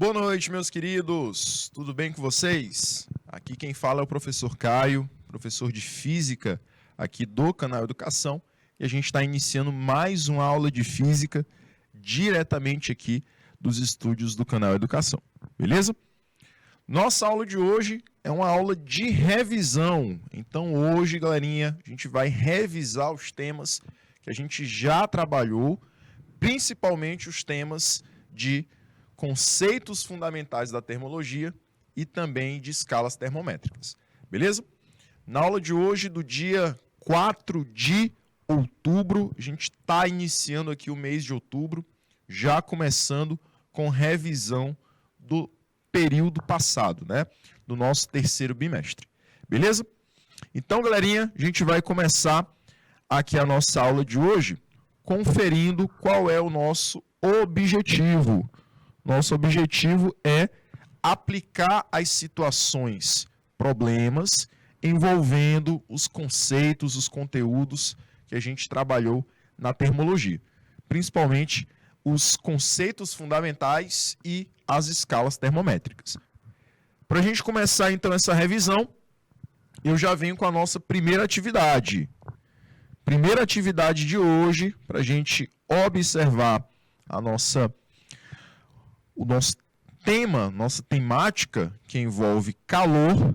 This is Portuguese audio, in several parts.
Boa noite, meus queridos. Tudo bem com vocês? Aqui quem fala é o professor Caio, professor de Física aqui do canal Educação. E a gente está iniciando mais uma aula de Física diretamente aqui dos estúdios do canal Educação. Beleza? Nossa aula de hoje é uma aula de revisão. Então hoje, galerinha, a gente vai revisar os temas que a gente já trabalhou, principalmente os temas de conceitos fundamentais da termologia e também de escalas termométricas. Beleza? Na aula de hoje, do dia 4 de outubro, a gente está iniciando aqui o mês de outubro, já começando com revisão do período passado, né? Do nosso terceiro bimestre. Beleza? Então, galerinha, a gente vai começar aqui a nossa aula de hoje conferindo qual é o nosso objetivo. Nosso objetivo é aplicar as situações, problemas, envolvendo os conceitos, os conteúdos que a gente trabalhou na termologia. Principalmente os conceitos fundamentais e as escalas termométricas. Para a gente começar, então, essa revisão, eu já venho com a nossa primeira atividade. Primeira atividade de hoje, para a gente observar o nosso tema, nossa temática, que envolve calor,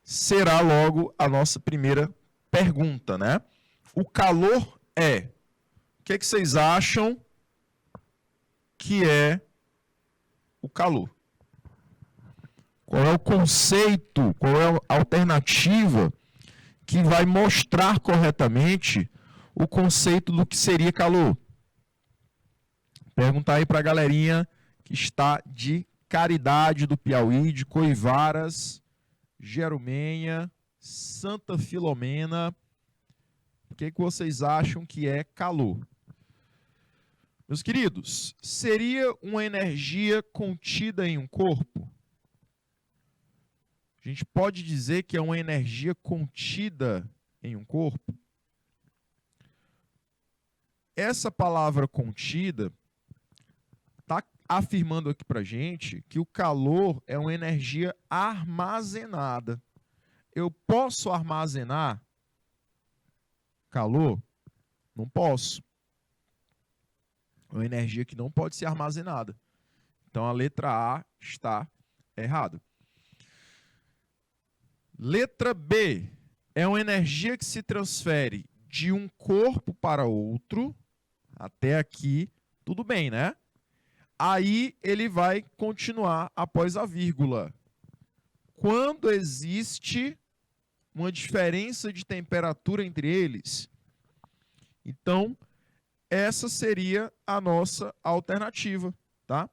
será logo a nossa primeira pergunta, né? O calor é... O que vocês acham que é o calor? Qual é o conceito, qual é a alternativa que vai mostrar corretamente o conceito do que seria calor? Perguntar aí para a galerinha que está de Caridade do Piauí, de Coivaras, Jerumenha, Santa Filomena. O que vocês acham que é calor? Meus queridos, seria uma energia contida em um corpo? A gente pode dizer que é uma energia contida em um corpo? Essa palavra contida está afirmando aqui para a gente que o calor é uma energia armazenada. Eu posso armazenar calor? Não posso. É uma energia que não pode ser armazenada. Então a letra A está errada. Letra B é uma energia que se transfere de um corpo para outro. Até aqui, tudo bem, né? Aí ele vai continuar após a vírgula. Quando existe uma diferença de temperatura entre eles. Então, essa seria a nossa alternativa, tá?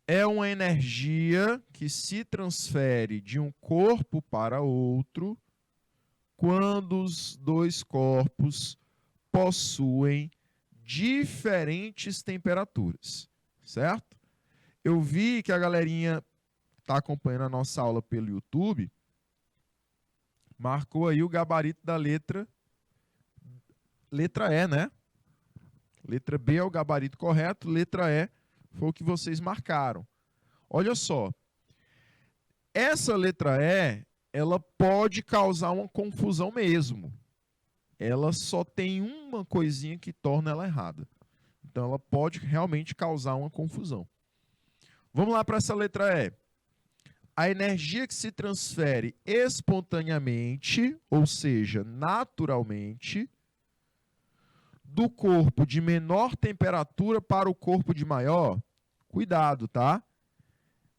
É uma energia que se transfere de um corpo para outro quando os dois corpos possuem diferentes temperaturas, certo? Eu vi que a galerinha está acompanhando a nossa aula pelo YouTube, marcou aí o gabarito da letra E, né? Letra B é o gabarito correto, letra E foi o que vocês marcaram. Olha só, essa letra E, ela pode causar uma confusão mesmo. Ela só tem uma coisinha que torna ela errada. Então, ela pode realmente causar uma confusão. Vamos lá para essa letra E. A energia que se transfere espontaneamente, ou seja, naturalmente, do corpo de menor temperatura para o corpo de maior, cuidado, tá?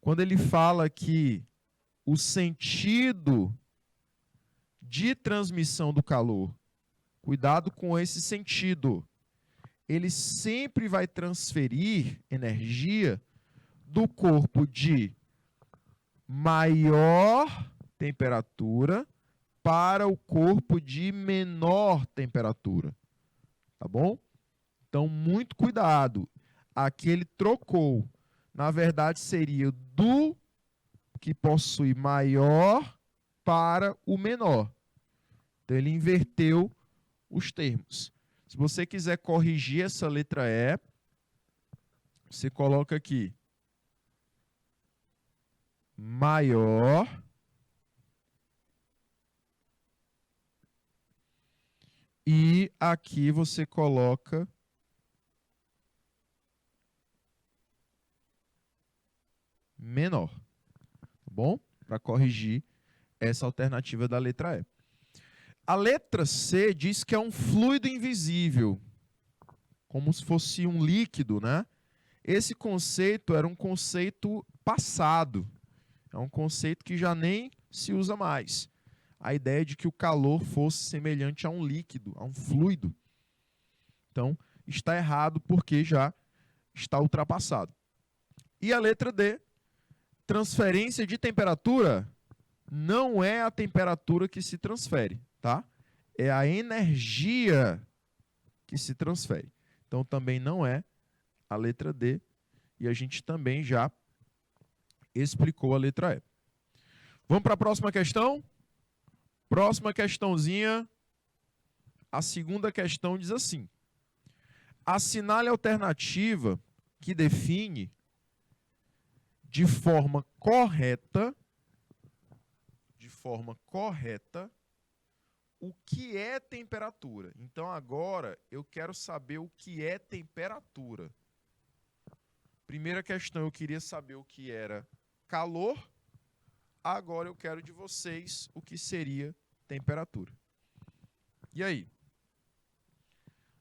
Quando ele fala que o sentido de transmissão do calor, cuidado com esse sentido. Ele sempre vai transferir energia do corpo de maior temperatura para o corpo de menor temperatura. Tá bom? Então, muito cuidado. Aqui ele trocou. Na verdade, seria do que possui maior para o menor. Então, ele inverteu os termos. Se você quiser corrigir essa letra E, você coloca aqui maior e aqui você coloca menor, tá bom? Para corrigir essa alternativa da letra E. A letra C diz que é um fluido invisível, como se fosse um líquido, né? Esse conceito era um conceito passado, é um conceito que já nem se usa mais. A ideia de que o calor fosse semelhante a um líquido, a um fluido. Então, está errado porque já está ultrapassado. E a letra D, transferência de temperatura, não é a temperatura que se transfere, tá? É a energia que se transfere. Então, também não é a letra D, e a gente também já explicou a letra E. Vamos para a próxima questão? Próxima questãozinha, a segunda questão diz assim: assinale a alternativa que define de forma correta o que é temperatura. Então, agora, eu quero saber o que é temperatura. Primeira questão, eu queria saber o que era calor. Agora, eu quero de vocês o que seria temperatura. E aí?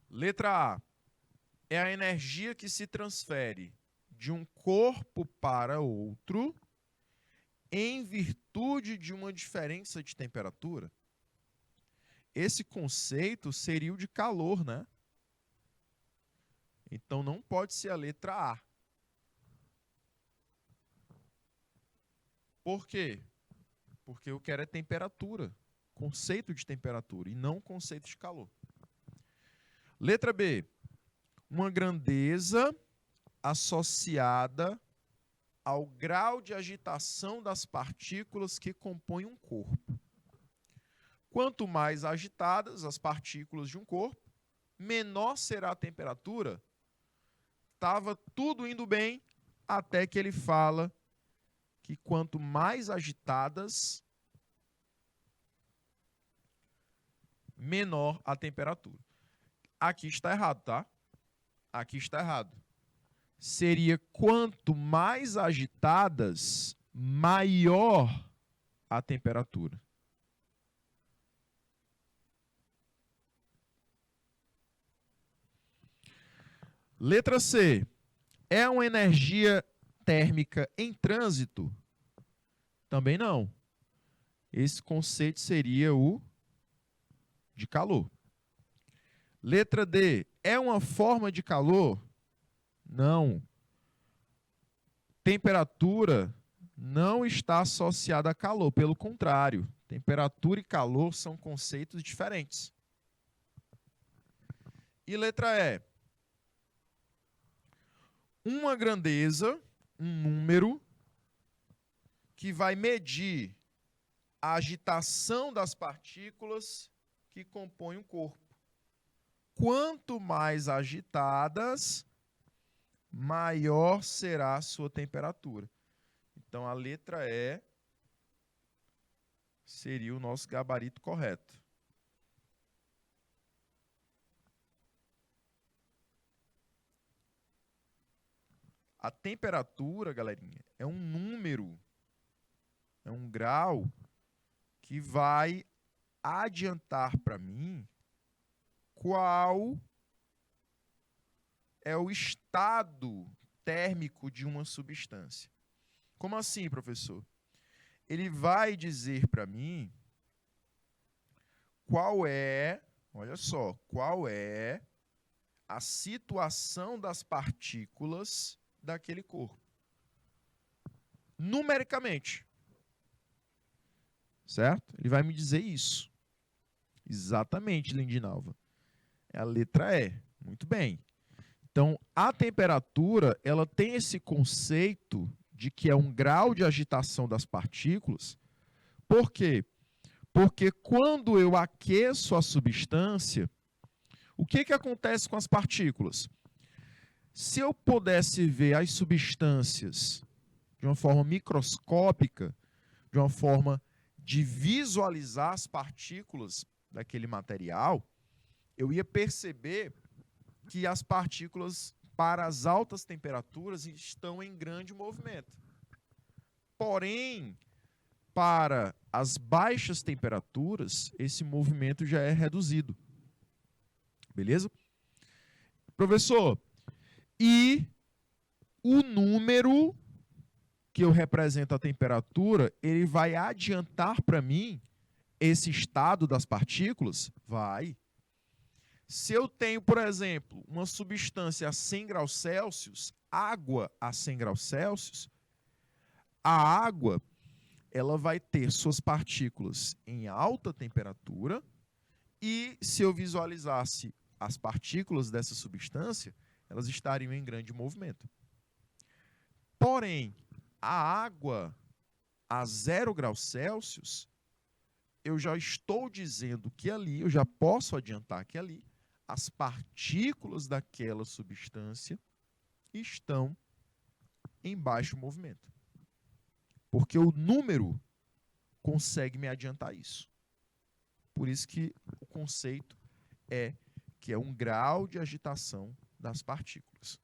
Letra A. É a energia que se transfere de um corpo para outro em virtude de uma diferença de temperatura. Esse conceito seria o de calor, né? Então, não pode ser a letra A. Por quê? Porque eu quero é temperatura, conceito de temperatura, e não conceito de calor. Letra B. Uma grandeza associada ao grau de agitação das partículas que compõem um corpo. Quanto mais agitadas as partículas de um corpo, menor será a temperatura. Estava tudo indo bem até que ele fala que quanto mais agitadas, menor a temperatura. Aqui está errado, tá? Aqui está errado. Seria quanto mais agitadas, maior a temperatura. Letra C. É uma energia térmica em trânsito? Também não. Esse conceito seria o de calor. Letra D. É uma forma de calor? Não. Temperatura não está associada a calor, pelo contrário. Temperatura e calor são conceitos diferentes. E letra E. Uma grandeza, um número, que vai medir a agitação das partículas que compõem o corpo. Quanto mais agitadas, maior será a sua temperatura. Então, a letra E seria o nosso gabarito correto. A temperatura, galerinha, é um número, é um grau que vai adiantar para mim qual é o estado térmico de uma substância. Como assim, professor? Ele vai dizer para mim qual é, olha só, qual é a situação das partículas daquele corpo. Numericamente. Certo? Ele vai me dizer isso. Exatamente, Lindinalva. É a letra E. Muito bem. Então, a temperatura, ela tem esse conceito de que é um grau de agitação das partículas. Por quê? Porque quando eu aqueço a substância, o que acontece com as partículas? Se eu pudesse ver as substâncias de uma forma microscópica, de uma forma de visualizar as partículas daquele material, eu ia perceber que as partículas para as altas temperaturas estão em grande movimento. Porém, para as baixas temperaturas, esse movimento já é reduzido. Beleza? Professor, e o número que eu represento a temperatura, ele vai adiantar para mim esse estado das partículas? Vai. Se eu tenho, por exemplo, uma substância a 100 graus Celsius, água a 100 graus Celsius, a água ela vai ter suas partículas em alta temperatura e se eu visualizasse as partículas dessa substância, elas estariam em grande movimento. Porém, a água a 0 graus Celsius, eu já estou dizendo que ali, eu já posso adiantar que ali, as partículas daquela substância estão em baixo movimento. Porque o número consegue me adiantar isso. Por isso que o conceito é que é um grau de agitação das partículas.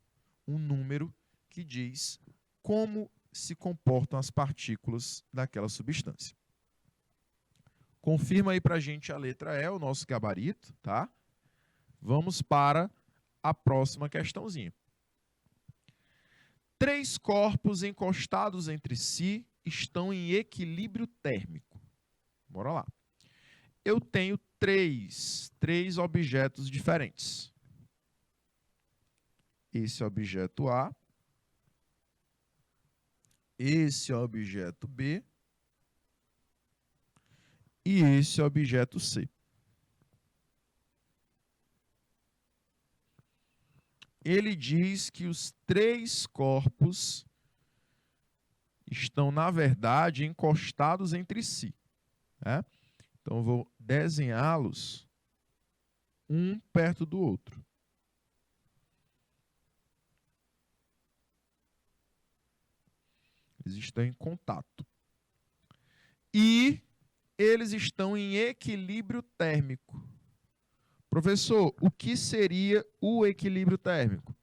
Um número que diz como se comportam as partículas daquela substância. Confirma aí para a gente a letra E, o nosso gabarito, tá? Vamos para a próxima questãozinha. 3 corpos encostados entre si estão em equilíbrio térmico. Bora lá. Eu tenho três objetos diferentes. Esse objeto A, esse objeto B e esse objeto C. Ele diz que os 3 corpos estão, na verdade, encostados entre si. Né? Então, eu vou desenhá-los um perto do outro. Eles estão em contato. E eles estão em equilíbrio térmico. Professor, o que seria o equilíbrio térmico?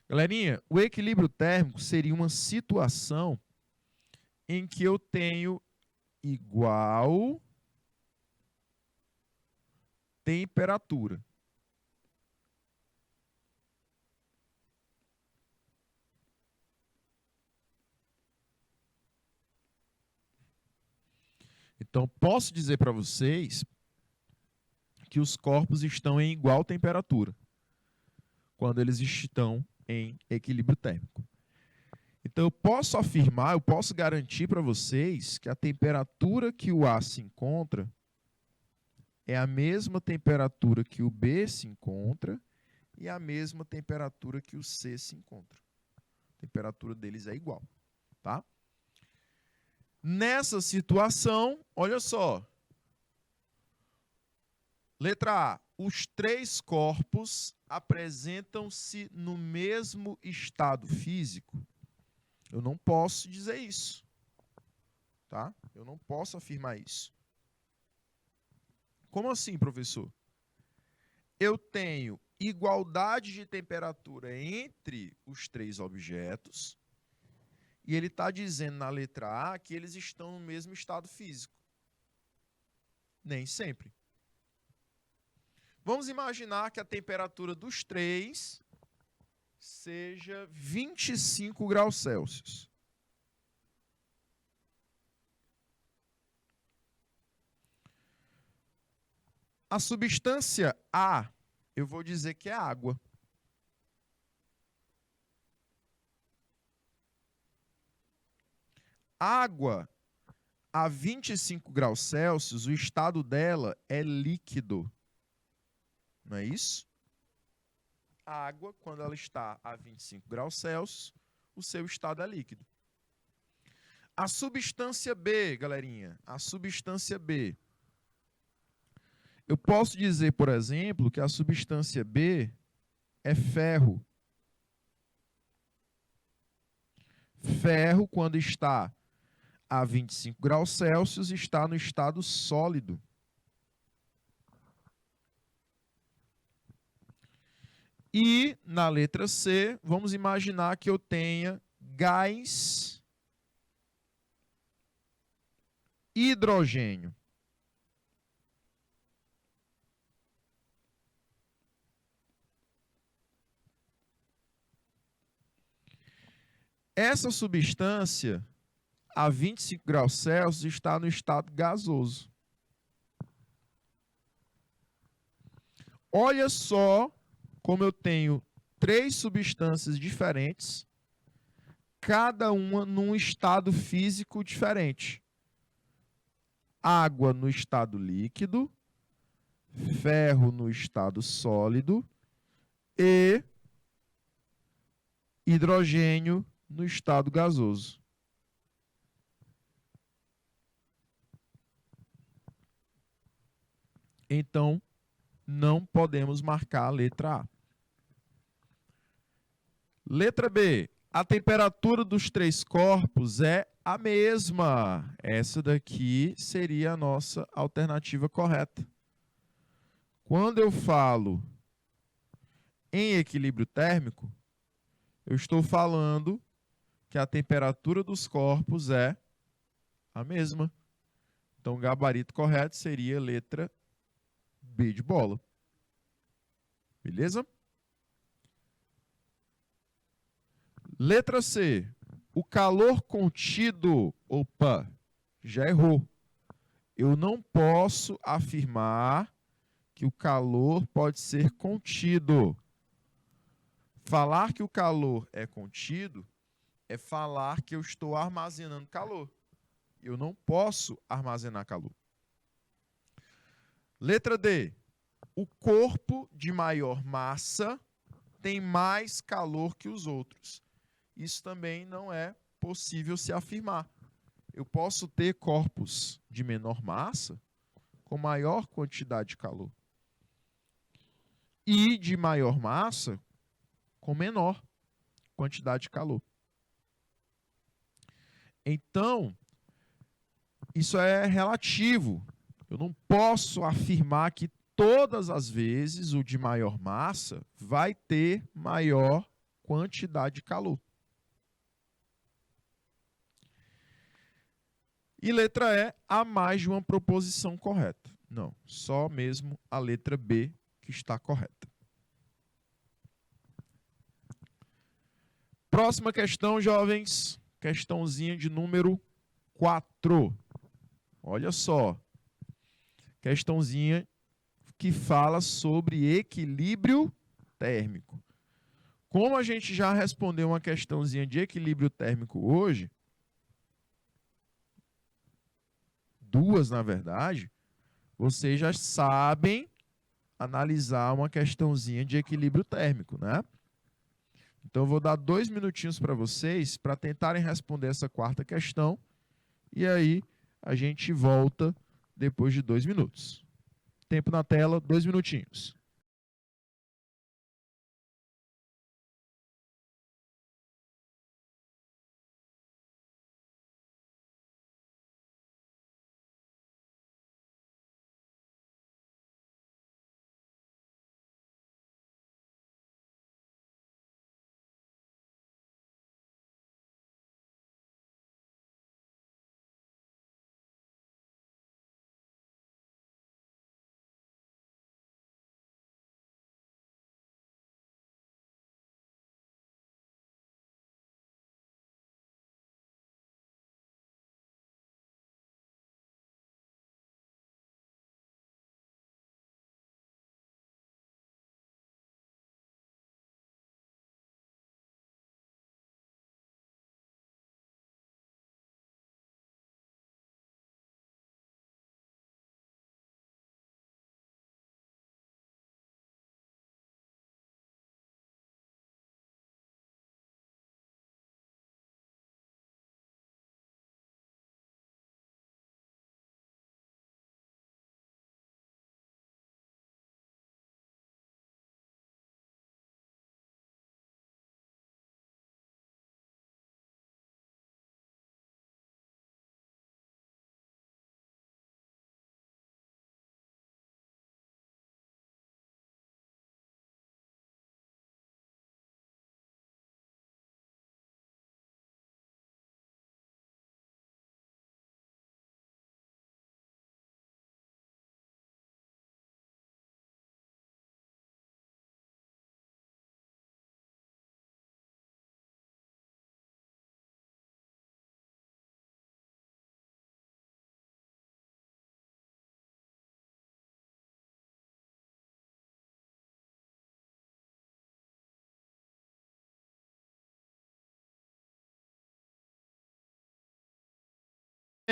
Galerinha, o equilíbrio térmico seria uma situação em que eu tenho igual temperatura. Então, posso dizer para vocês que os corpos estão em igual temperatura quando eles estão em equilíbrio térmico. Então, eu posso afirmar, eu posso garantir para vocês que a temperatura que o A se encontra é a mesma temperatura que o B se encontra e a mesma temperatura que o C se encontra. A temperatura deles é igual, tá? Nessa situação, olha só. Letra A. Os 3 corpos apresentam-se no mesmo estado físico. Eu não posso dizer isso. Tá? Eu não posso afirmar isso. Como assim, professor? Eu tenho igualdade de temperatura entre os 3 objetos e ele está dizendo na letra A que eles estão no mesmo estado físico. Nem sempre. Vamos imaginar que a temperatura dos 3 seja 25 graus Celsius. A substância A, eu vou dizer que é água. Água a 25 graus Celsius, o estado dela é líquido. Não é isso? A água, quando ela está a 25 graus Celsius, o seu estado é líquido. A substância B, galerinha, a substância B. Eu posso dizer, por exemplo, que a substância B é ferro. Ferro, quando está a 25 graus Celsius, está no estado sólido. E na letra C, vamos imaginar que eu tenha gás hidrogênio. Essa substância, a 25 graus Celsius, está no estado gasoso. Olha só como eu tenho 3 substâncias diferentes, cada uma num estado físico diferente. Água no estado líquido, ferro no estado sólido e hidrogênio no estado gasoso. Então, não podemos marcar a letra A. Letra B. A temperatura dos 3 corpos é a mesma. Essa daqui seria a nossa alternativa correta. Quando eu falo em equilíbrio térmico, eu estou falando que a temperatura dos corpos é a mesma. Então, o gabarito correto seria a letra B de bola. Beleza? Letra C. O calor contido. Opa, já errou. Eu não posso afirmar que o calor pode ser contido. Falar que o calor é contido é falar que eu estou armazenando calor. Eu não posso armazenar calor. Letra D. O corpo de maior massa tem mais calor que os outros. Isso também não é possível se afirmar. Eu posso ter corpos de menor massa com maior quantidade de calor e de maior massa com menor quantidade de calor. Então, isso é relativo. Eu não posso afirmar que todas as vezes o de maior massa vai ter maior quantidade de calor. E letra E, há mais de uma proposição correta. Não, só mesmo a letra B que está correta. Próxima questão, jovens. Questãozinha de número 4. Olha só. Questãozinha que fala sobre equilíbrio térmico. Como a gente já respondeu uma questãozinha de equilíbrio térmico hoje, 2 na verdade, vocês já sabem analisar uma questãozinha de equilíbrio térmico, né? Então, eu vou dar 2 minutinhos para vocês para tentarem responder essa quarta questão e aí a gente volta depois de 2 minutos. Tempo na tela, 2 minutinhos.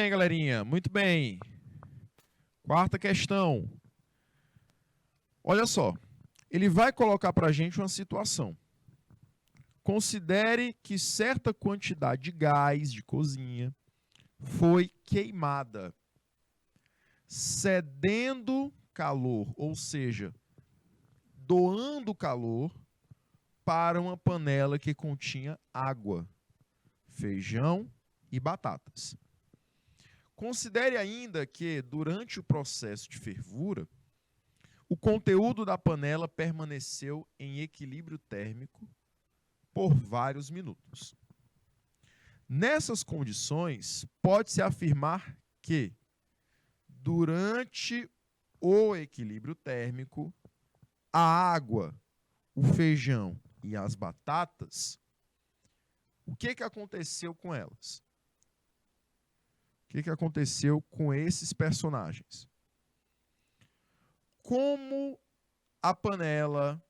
Bem, galerinha, muito bem. Quarta questão. Olha só, ele vai colocar para a gente uma situação. Considere que certa quantidade de gás de cozinha foi queimada, cedendo calor, ou seja, doando calor para uma panela que continha água, feijão e batatas. Considere ainda que, durante o processo de fervura, o conteúdo da panela permaneceu em equilíbrio térmico por vários minutos. Nessas condições, pode-se afirmar que, durante o equilíbrio térmico, a água, o feijão e as batatas, o que aconteceu com elas? O que aconteceu com esses personagens? Como a panela,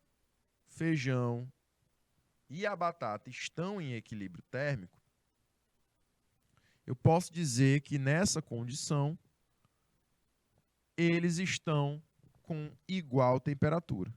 feijão e a batata estão em equilíbrio térmico, eu posso dizer que nessa condição eles estão com igual temperatura.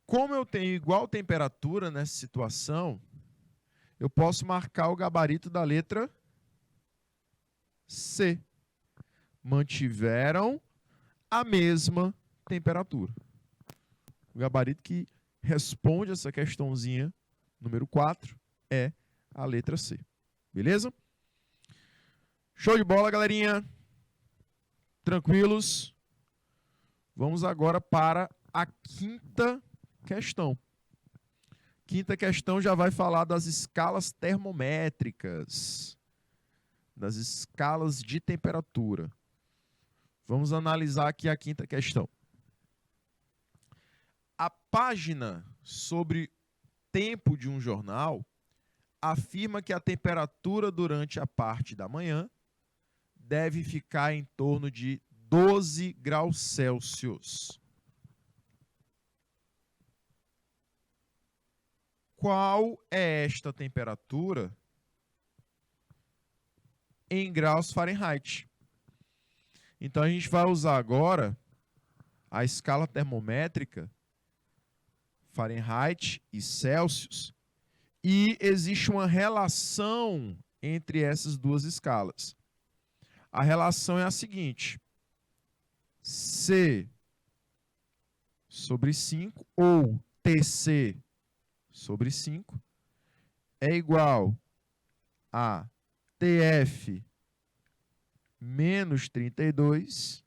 Como eu tenho igual temperatura nessa situação, eu posso marcar o gabarito da letra C. Mantiveram a mesma temperatura. O gabarito que responde essa questãozinha, número 4, é a letra C. Beleza? Show de bola, galerinha. Tranquilos? Vamos agora para a quinta questão. Quinta questão já vai falar das escalas termométricas, das escalas de temperatura. Vamos analisar aqui a quinta questão. A página sobre tempo de um jornal afirma que a temperatura durante a parte da manhã deve ficar em torno de 12 graus Celsius. Qual é esta temperatura em graus Fahrenheit? Então a gente vai usar agora a escala termométrica Fahrenheit e Celsius, e existe uma relação entre essas duas escalas. A relação é a seguinte: C sobre 5 ou TC sobre 5 é igual a TF menos 32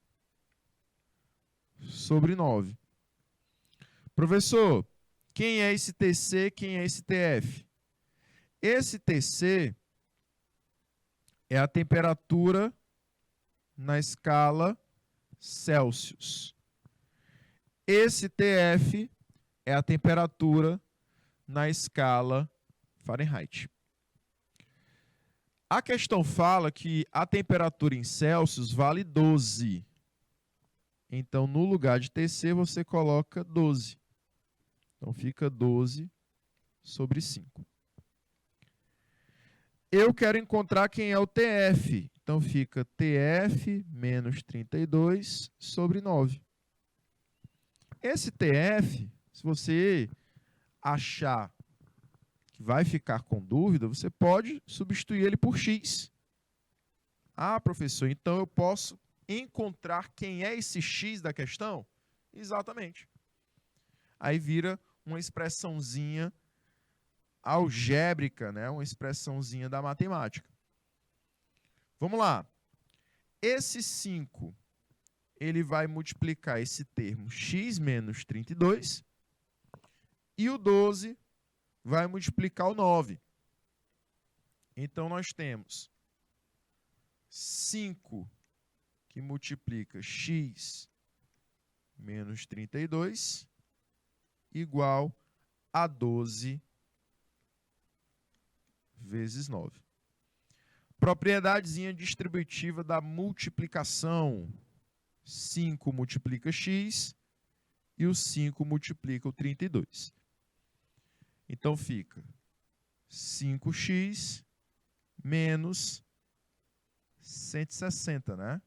sobre 9. Professor, quem é esse TC, quem é esse TF? Esse TC é a temperatura na escala Celsius. Esse TF é a temperatura na escala Fahrenheit. A questão fala que a temperatura em Celsius vale 12. Então, no lugar de TC, você coloca 12. Então, fica 12 sobre 5. Eu quero encontrar quem é o TF. Então, fica TF menos 32 sobre 9. Esse TF, se você achar que vai ficar com dúvida, você pode substituir ele por X. Ah, professor, então eu posso encontrar quem é esse X da questão? Exatamente. Aí vira uma expressãozinha algébrica, né? Uma expressãozinha da matemática. Vamos lá. Esse 5, ele vai multiplicar esse termo x menos 32 e o 12 vai multiplicar o 9. Então, nós temos 5 que multiplica x menos 32 igual a 12 vezes 9. Propriedadezinha distributiva da multiplicação. 5 multiplica x e o 5 multiplica o 32. Então fica 5x menos 160, né?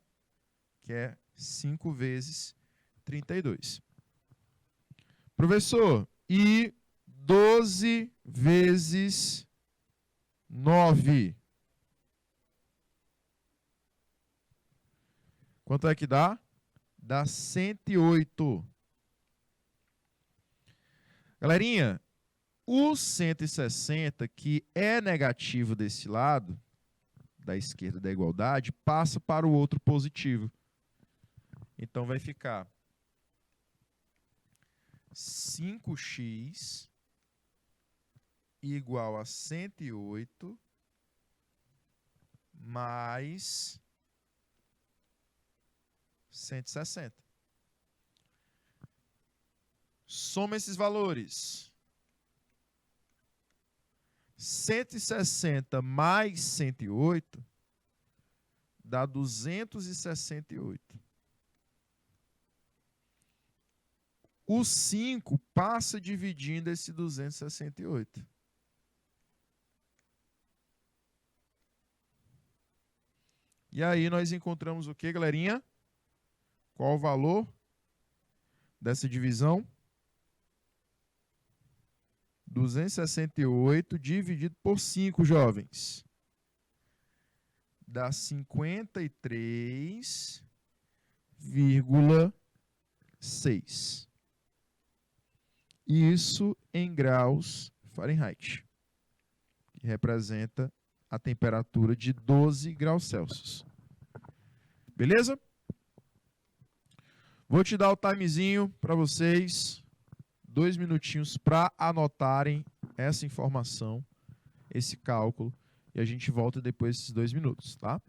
Que é 5 vezes 32. Professor, e 12 vezes 9? Quanto é que dá? Dá 108. Galerinha, o 160, que é negativo desse lado, da esquerda da igualdade, passa para o outro positivo. Então vai ficar 5x igual a 108 mais 160. Soma esses valores. 160 mais 108 dá 268. O 5 passa dividindo esse 268. E aí nós encontramos o que, galerinha? Qual o valor dessa divisão? 268 dividido por 5, jovens. Dá 53,6. Isso em graus Fahrenheit, que representa a temperatura de 12 graus Celsius. Beleza? Vou te dar o timezinho para vocês, 2 minutinhos para anotarem essa informação, esse cálculo, e a gente volta depois desses 2 minutos, tá?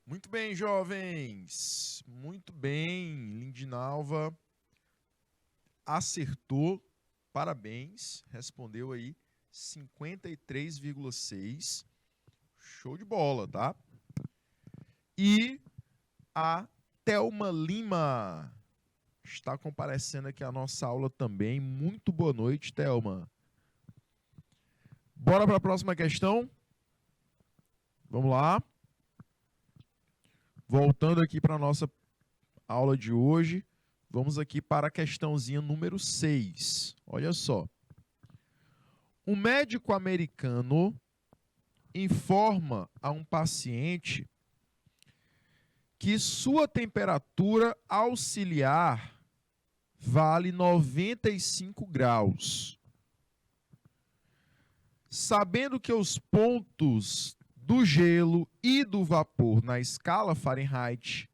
Muito bem, jovens. Muito bem. Lindinalva acertou. Parabéns. Respondeu aí 53,6. Show de bola, tá? E a Thelma Lima está comparecendo aqui à nossa aula também. Muito boa noite, Thelma. Bora para a próxima questão? Vamos lá. Voltando aqui para a nossa aula de hoje, Vamos aqui para a questãozinha número 6. Olha só. Um médico americano informa a um paciente que sua temperatura auxiliar vale 95 graus. Sabendo que os pontos do gelo e do vapor na escala Fahrenheit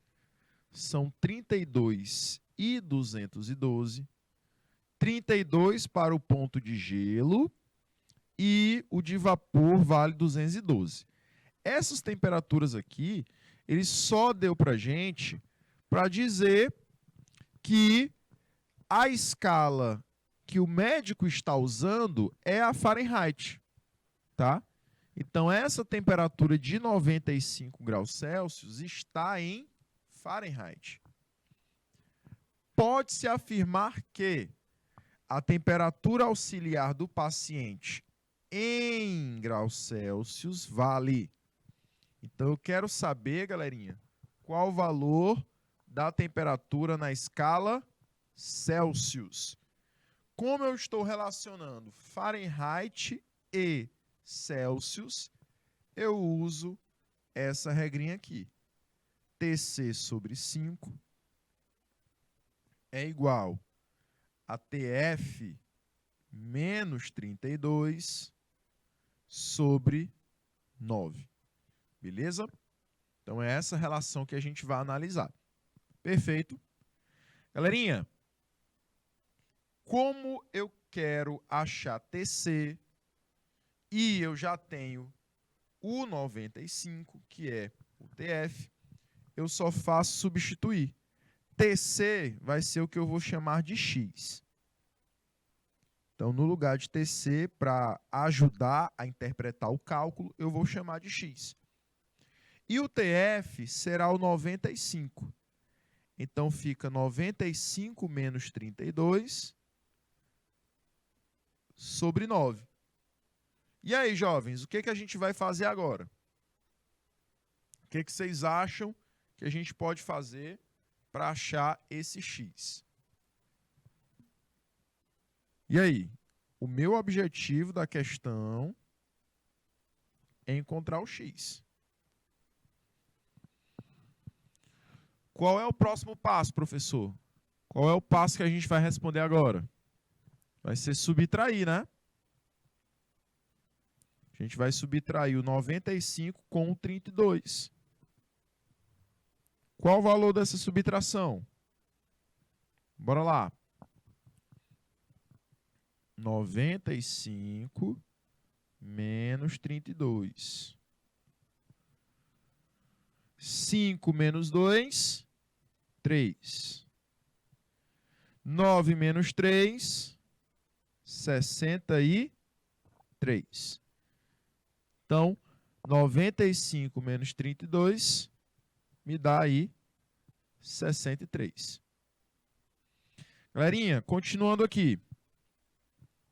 são 32 e 212, 32 para o ponto de gelo e o de vapor vale 212. Essas temperaturas aqui, ele só deu para a gente para dizer que a escala que o médico está usando é a Fahrenheit, tá? Então, essa temperatura de 95 graus Celsius está em Fahrenheit. Pode-se afirmar que a temperatura auxiliar do paciente em graus Celsius vale. Então, eu quero saber, galerinha, qual o valor da temperatura na escala Celsius. Como eu estou relacionando Fahrenheit e Celsius, eu uso essa regrinha aqui. TC sobre 5 é igual a TF menos 32 sobre 9. Beleza? Então, é essa relação que a gente vai analisar. Perfeito. Galerinha, como eu quero achar TC e eu já tenho o 95, que é o TF, eu só faço substituir. TC vai ser o que eu vou chamar de X. Então, no lugar de TC, para ajudar a interpretar o cálculo, eu vou chamar de X. E o TF será o 95. Então, fica 95 menos 32 sobre 9. E aí, jovens, o que a gente vai fazer agora? O que vocês acham que a gente pode fazer para achar esse X? E aí? O meu objetivo da questão é encontrar o X. Qual é o próximo passo, professor? Qual é o passo que a gente vai responder agora? Vai ser subtrair, né? A gente vai subtrair o 95 com o 32. Qual o valor dessa subtração? Bora lá. 95 menos 32. 5 menos 2, 3. 9 menos 3, 63. Então, 95 menos 32 me dá aí 63. Galerinha, continuando aqui.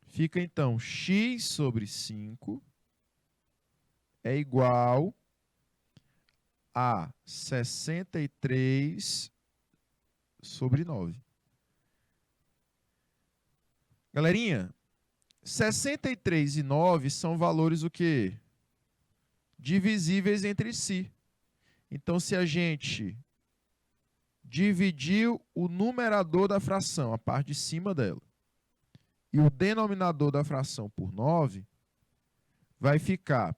Fica então x sobre 5 é igual a 63 sobre 9. Galerinha, 63 e 9 são valores o quê? Divisíveis entre si. Então, se a gente dividir o numerador da fração, a parte de cima dela, e o denominador da fração por 9, vai ficar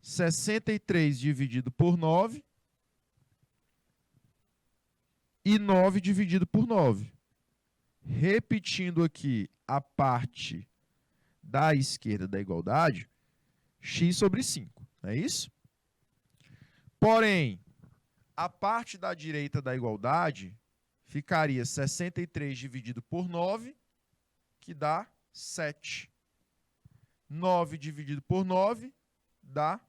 63 dividido por 9 e 9 dividido por 9. Repetindo aqui a parte da esquerda da igualdade, x sobre 5, não é isso? Porém, a parte da direita da igualdade ficaria 63 dividido por 9, que dá 7. 9 dividido por 9 dá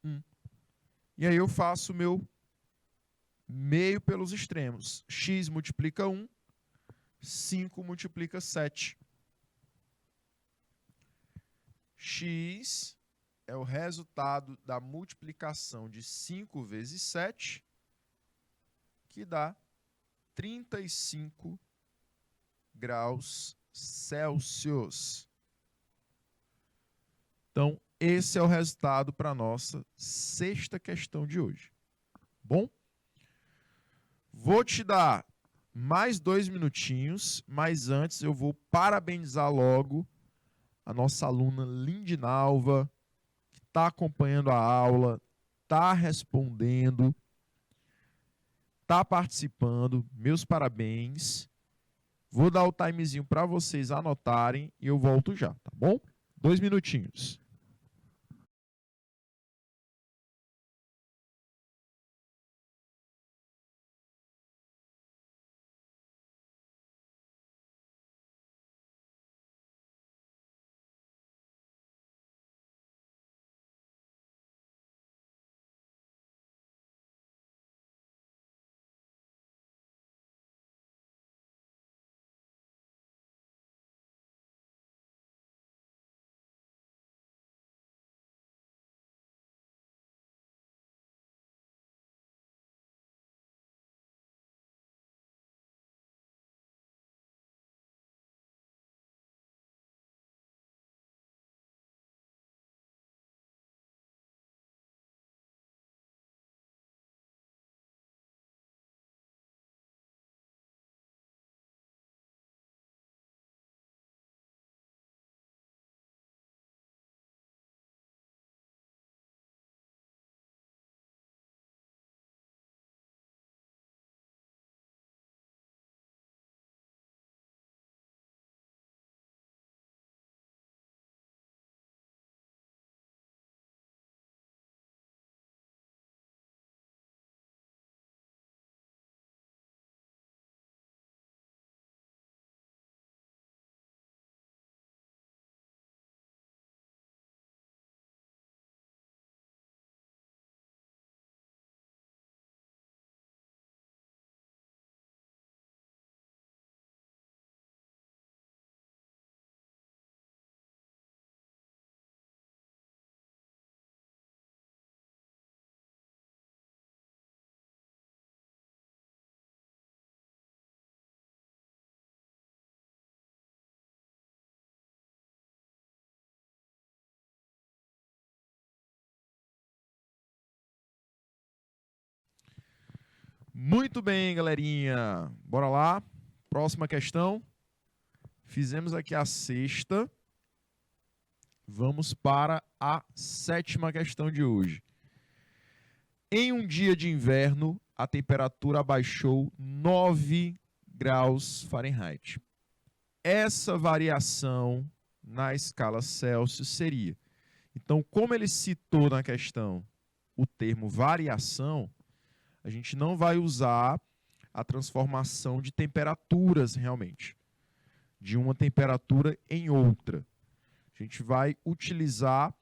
1. E aí eu faço o meu meio pelos extremos. X multiplica 1, 5 multiplica 7. X é o resultado da multiplicação de 5 vezes 7, que dá 35 graus Celsius. Então, esse é o resultado para a nossa sexta questão de hoje. Bom? Vou te dar mais 2 minutinhos, mas antes eu vou parabenizar logo a nossa aluna Lindinalva, que está acompanhando a aula, está respondendo, está participando. Meus parabéns. Vou dar o timezinho para vocês anotarem e eu volto já, tá bom? 2 minutinhos. Muito bem, galerinha. Bora lá. Próxima questão. Fizemos aqui a sexta. Vamos para a sétima questão de hoje. Em um dia de inverno, a temperatura abaixou 9 graus Fahrenheit. Essa variação na escala Celsius seria. Então, como ele citou na questão o termo variação, a gente não vai usar a transformação de temperaturas realmente, de uma temperatura em outra. A gente vai utilizar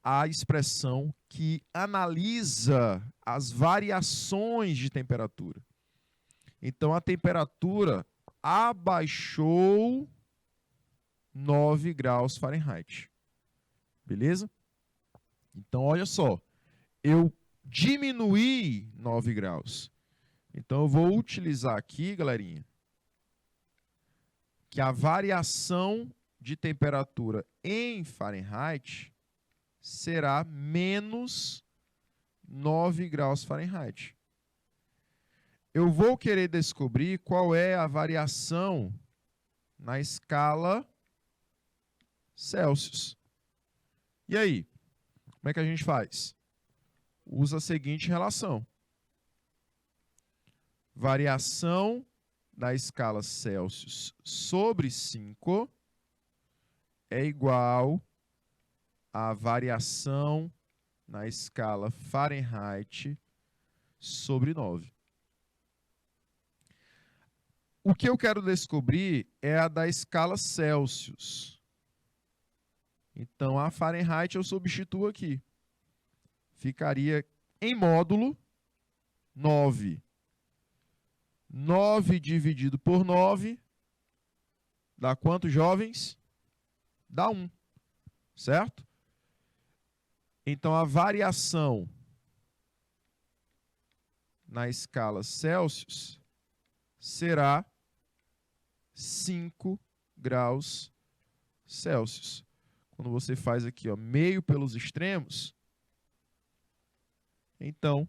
a expressão que analisa as variações de temperatura. Então, a temperatura abaixou 9 graus Fahrenheit. Beleza? Então, olha só. Eu diminuí 9 graus. Então, eu vou utilizar aqui, galerinha, que a variação de temperatura em Fahrenheit será menos 9 graus Fahrenheit. Eu vou querer descobrir qual é a variação na escala Celsius. E aí? Como é que a gente faz? Usa a seguinte relação. Variação da escala Celsius sobre 5 é igual a variação na escala Fahrenheit sobre 9. O que eu quero descobrir é a da escala Celsius. Então, a Fahrenheit eu substituo aqui. Ficaria em módulo 9. 9 dividido por 9 dá quanto, jovens? Dá 1, certo? Então, a variação na escala Celsius será 5 graus Celsius. Quando você faz aqui, ó, meio pelos extremos, então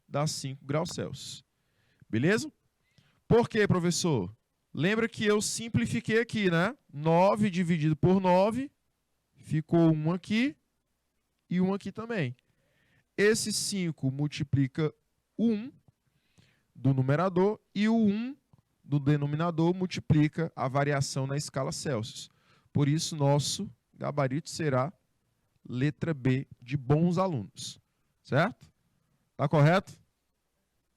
dá 5 graus Celsius. Beleza? Por quê, professor? Lembra que eu simplifiquei aqui, né? 9 dividido por 9, ficou 1 aqui e 1 aqui também. Esse 5 multiplica o 1 do numerador e o 1 do denominador multiplica a variação na escala Celsius. Por isso, nosso gabarito será letra B, de bons alunos. Certo? Tá correto?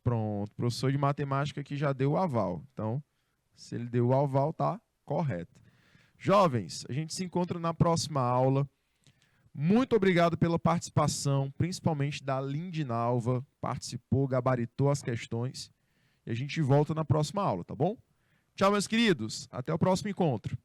Pronto. O professor de matemática aqui já deu o aval. Então, se ele deu o aval, tá correto. Jovens, a gente se encontra na próxima aula. Muito obrigado pela participação, principalmente da Lindinalva, participou, gabaritou as questões. E a gente volta na próxima aula, tá bom? Tchau, meus queridos. Até o próximo encontro.